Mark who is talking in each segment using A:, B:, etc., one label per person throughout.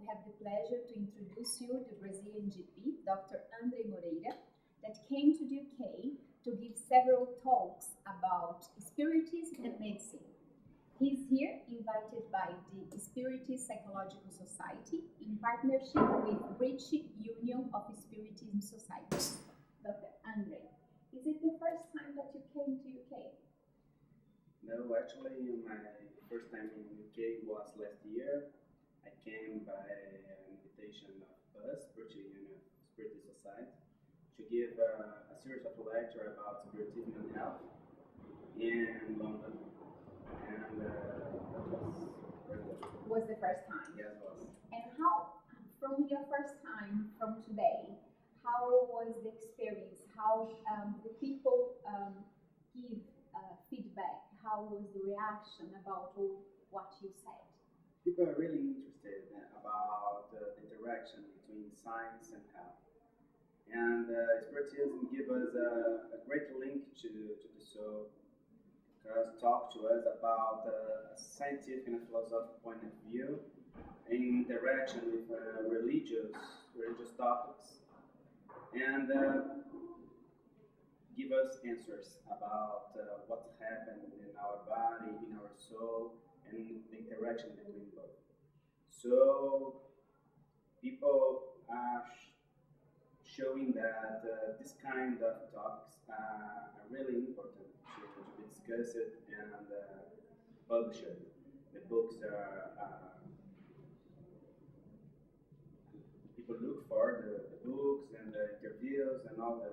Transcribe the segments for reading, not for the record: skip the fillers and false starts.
A: we have the pleasure to introduce you the Brazilian GP, Dr. Andrei Moreira, that came to the UK to give several talks about Spiritism and medicine. He's here invited by the Spiritist Psychological Society in partnership with British Union of Spiritism Societies. Dr. Andrei, is it the first time that you came to UK?
B: No, actually my first time in UK was last year. I came by an invitation of us, British Union of Spiritist Society, to give a series of lecture about spiritism and health in London, and that was very good.
A: Was the first time?
B: Yes, it was.
A: And how, from your first time, from today, how was the experience? How the people give feedback? How was the reaction about all what you said?
B: People are really interested about the interaction between science and health. And Spiritism gives us a great link to the soul, because talk to us about a scientific and philosophical point of view in interaction with religious topics, and give us answers about what happened in our body, in our soul, and the interaction between both. So people are showing that this kind of topics are really important to be discussed and published. The books are people look for the books and the interviews and all the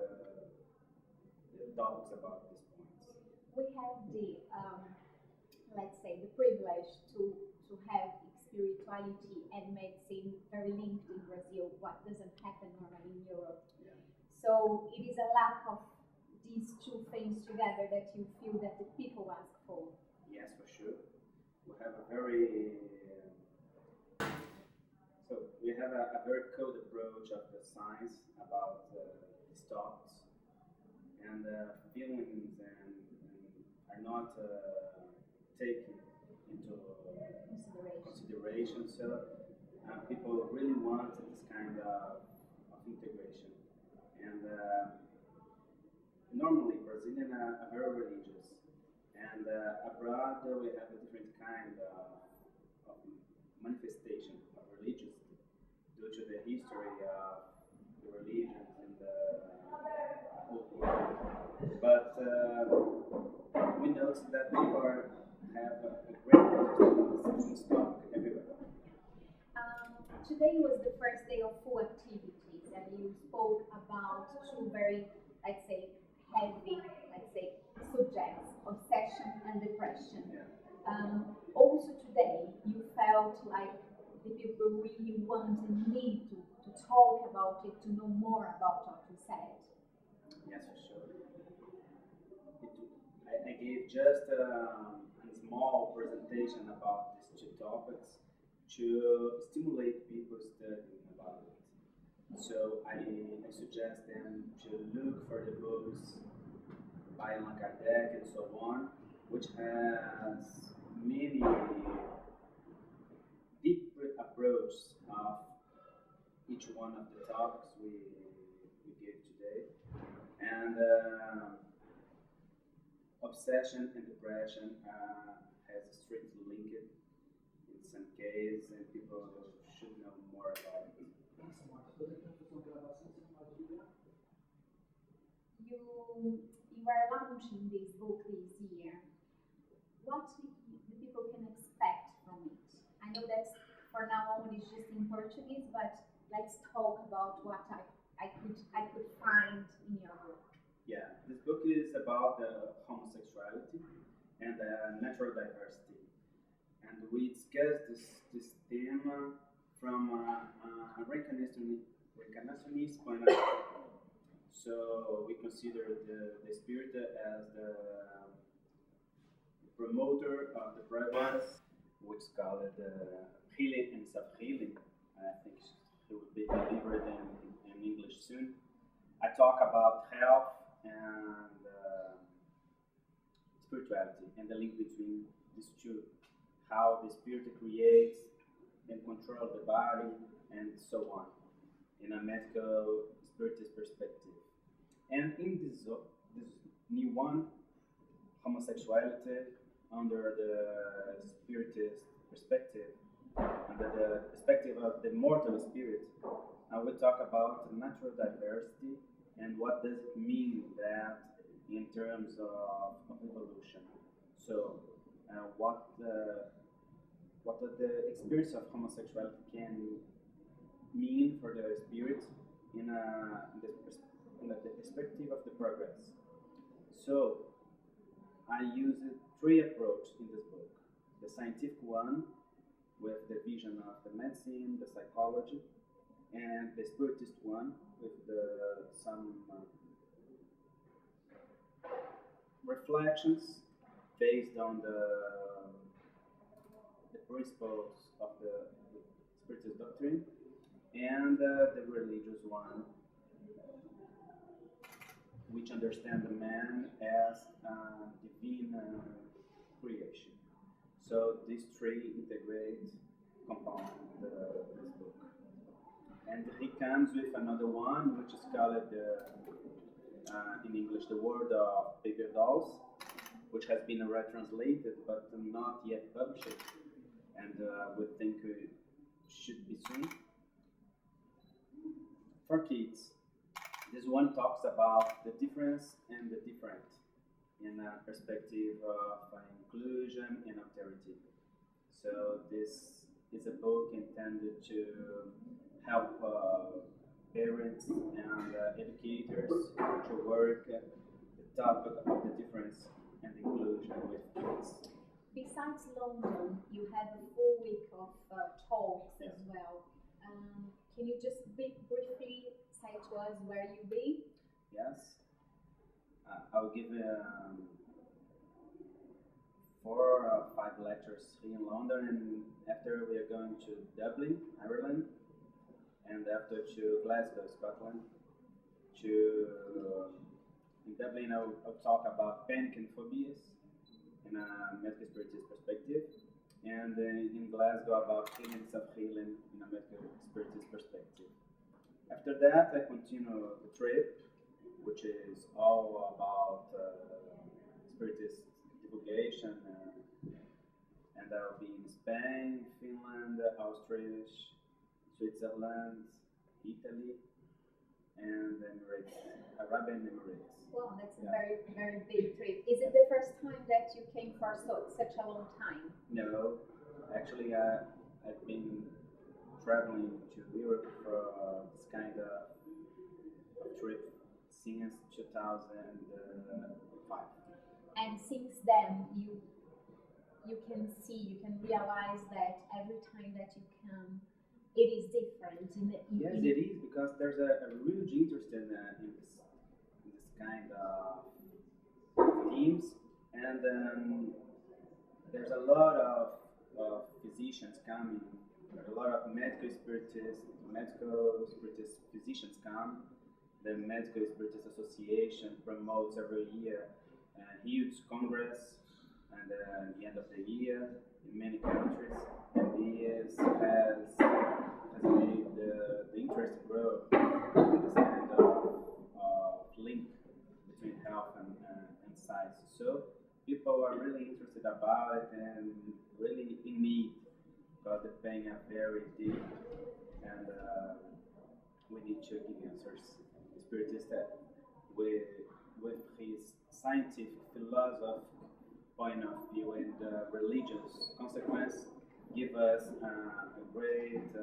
B: topics about these points.
A: We have the let's say the privilege to have spirituality and medicine very linked in Brazil, what doesn't happen normally in Europe.
B: Yeah.
A: So it is a lack of these two things together that you feel that the people ask for.
B: Yes, for sure. We have a very cold approach of the science about these topics, and feelings and are not taken into consideration. So people really want this kind of integration. And normally Brazilians are very religious, and abroad we have a different kind of manifestation of religion due to the history of the religions in the old world. But we notice that people have a great interest in this topic everywhere.
A: Today was the first day of full activities, and you spoke about two very, let's say, heavy, subjects, obsession and depression.
B: Yeah.
A: Also today, you felt like the people really want and need to talk about it, to know more about what you said.
B: Yes, for sure. I gave just a small presentation about these two topics to stimulate people studying about it. So I suggest them to look for the books by Allan Kardec and so on, which has many deep approaches of each one of the topics we gave today. And obsession and depression has a strict link in some cases, and people should know more about it.
A: You are launching this book this year. What the people can expect from it? I know that for now on it's just in Portuguese, but let's talk about what I could find in your book.
B: Yeah, this book is about homosexuality and natural diversity, and we discuss this theme from a reincarnationist point of view. So we consider the spirit as the promoter of the process, which is called healing and self-healing. I think it will be delivered in English soon. I talk about health and spirituality and the link between these two, how the spirit creates and control the body, and so on, in a medical spiritist perspective. And in this new one, homosexuality under the spiritist perspective, under the perspective of the mortal spirit, I will talk about natural diversity and what does it mean that in terms of evolution. So, what the experience of homosexuality can mean for the spirit in the perspective of the progress. So, I used three approaches in this book. The scientific one, with the vision of the medicine, the psychology, and the spiritist one, with some reflections based on the principles of the spiritist doctrine, and the religious one, which understand the man as a divine creation. So these three integrate compound this book. And he comes with another one, which is called in English the Word of Bigger Dolls, which has been retranslated but not yet published, and we think it should be soon. For kids, this one talks about the difference and the different in a perspective of inclusion and authority. So this is a book intended to help parents and educators to work the topic of the difference and inclusion with kids.
A: Besides London, you had a full week of talks as well. Can you just briefly say to us where you be?
B: Yes. I'll give 4 or 5 lectures here in London, and after we are going to Dublin, Ireland, and after to Glasgow, Scotland. In Dublin, I'll talk about panic and phobias in a medical spiritist perspective, and in Glasgow about healing, self-healing in a medical spiritist perspective. After that, I continue the trip, which is all about spiritist divulgation, and I'll be in Spain, Finland, Austria, Switzerland, Italy, and Arabian Emirates.
A: Wow, that's a very, very big trip. Is it the first time that you came for such a long time?
B: No, actually I've been traveling to Europe for this kind of trip since 2005.
A: And since then, you can realize that every time that you come, it is different.
B: Yes, it is, because there's a huge interest in this kind of themes, and there's a lot of physicians coming. There's a lot of medical spiritist physicians come. The Medical Spiritist Association promotes every year a huge congress, and at the end of the year in many countries, and this has made the interest grow in this kind of link between health and science. So people are really interested about it and really in need, because the pain are very deep, and we need to give answers. The Spiritist with his scientific, philosophical point of view and religious consequence, give us a great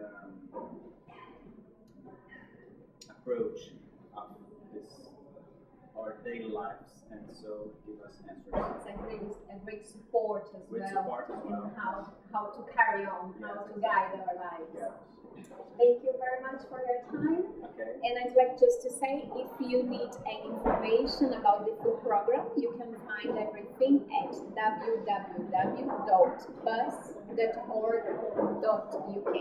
B: approach of our daily lives, and so give us answers.
A: It's a great support as
B: Great
A: well.
B: support as well.
A: How to carry on, how to guide our lives.
B: Yeah.
A: Thank you very much for your time.
B: Okay.
A: And I'd like just to say, if you need any information about the full program, you can find everything at www.bus.org.uk.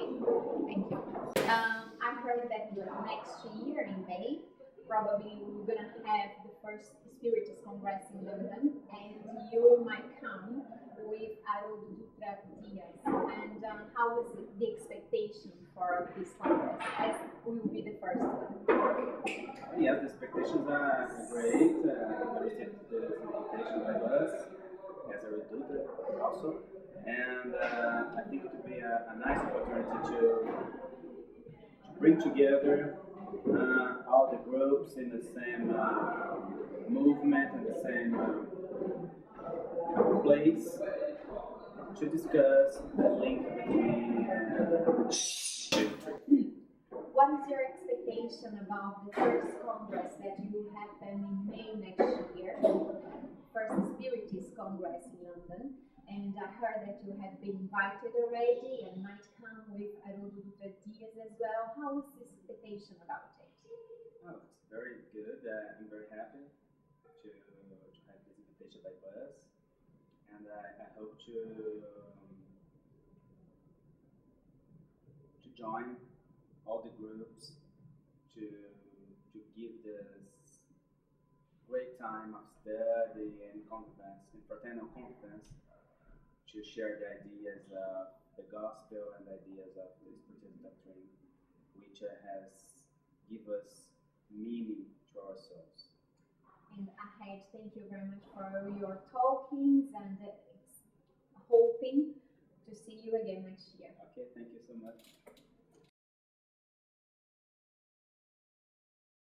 A: Thank you. I heard that next year in May, probably we're going to have the first Spiritist Congress in London, and you might come with a Haroldo Dutra Dias, and how was the expectation for this congress, as we will be the first one?
B: Yeah, the expectations are great. We received the invitation by us as a recruiter also, and I think it would be a nice opportunity to bring together all the groups in the same movement and the same place to discuss the link between
A: What is your expectation about the first congress that will happen in May next year? First Spiritist Congress in London, and I heard that you have been invited already and might come with Haroldo Dutra Dias as well. How is this expectation about it?
B: Oh, it's very good. I'm very happy to have this invitation by us, and I hope to join all the groups to give this great time of study and conference, and fraternal conference, to share the ideas of the gospel and the ideas of the spiritual doctrine, which has give us meaning to our souls.
A: And ahead, thank you very much for your talkings, and hoping to see you again next year.
B: Okay, thank you so much.